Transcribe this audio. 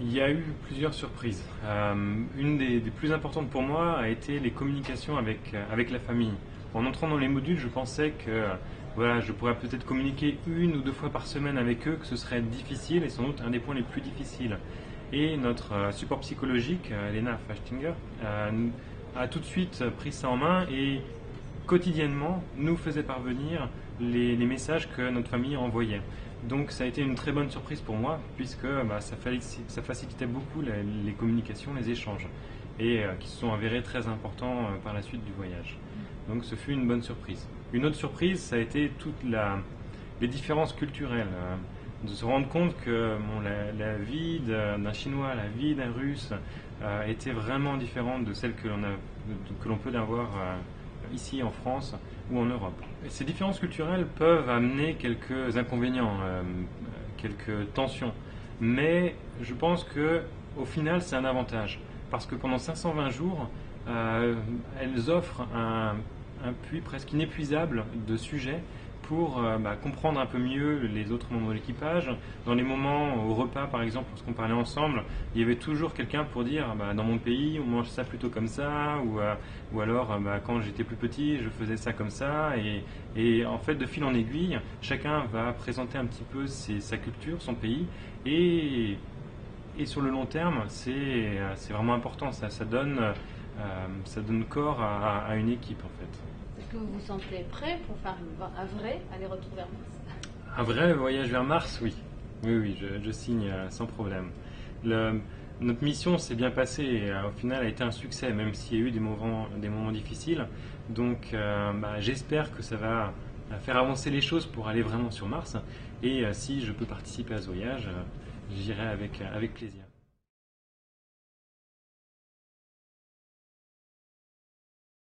Il y a eu plusieurs surprises. Une des plus importantes pour moi a été les communications avec la famille. En entrant dans les modules, je pensais que voilà, je pourrais peut-être communiquer une ou deux fois par semaine avec eux, que ce serait difficile et sans doute un des points les plus difficiles. Et notre support psychologique, Elena Fachtinger, a tout de suite pris ça en main et quotidiennement nous faisait parvenir les messages que notre famille envoyait. Donc ça a été une très bonne surprise pour moi puisque ça facilitait beaucoup les communications, les échanges et qui se sont avérés très importants par la suite du voyage. Donc ce fut une bonne surprise. Une autre surprise, ça a été les différences culturelles. De se rendre compte que la vie d'un Chinois, la vie d'un Russe était vraiment différente de celle que l'on peut avoir ici en France ou en Europe. Et ces différences culturelles peuvent amener quelques inconvénients, quelques tensions, mais je pense que au final c'est un avantage parce que pendant 520 jours, elles offrent un puits presque inépuisable de sujets pour comprendre un peu mieux les autres membres de l'équipage. Dans les moments au repas, par exemple, lorsqu'on parlait ensemble, il y avait toujours quelqu'un pour dire dans mon pays, on mange ça plutôt comme ça, ou alors quand j'étais plus petit, je faisais ça comme ça. Et en fait, de fil en aiguille, chacun va présenter un petit peu sa culture, son pays, et sur le long terme, c'est vraiment important. Ça donne corps à une équipe en fait. Est-ce que vous vous sentez prêt pour faire un vrai aller-retour vers Mars? Un vrai voyage vers Mars, oui. Oui, je signe sans problème. Notre mission s'est bien passée et au final a été un succès, même s'il y a eu des moments difficiles. Donc j'espère que ça va faire avancer les choses pour aller vraiment sur Mars. Et si je peux participer à ce voyage, j'irai avec plaisir.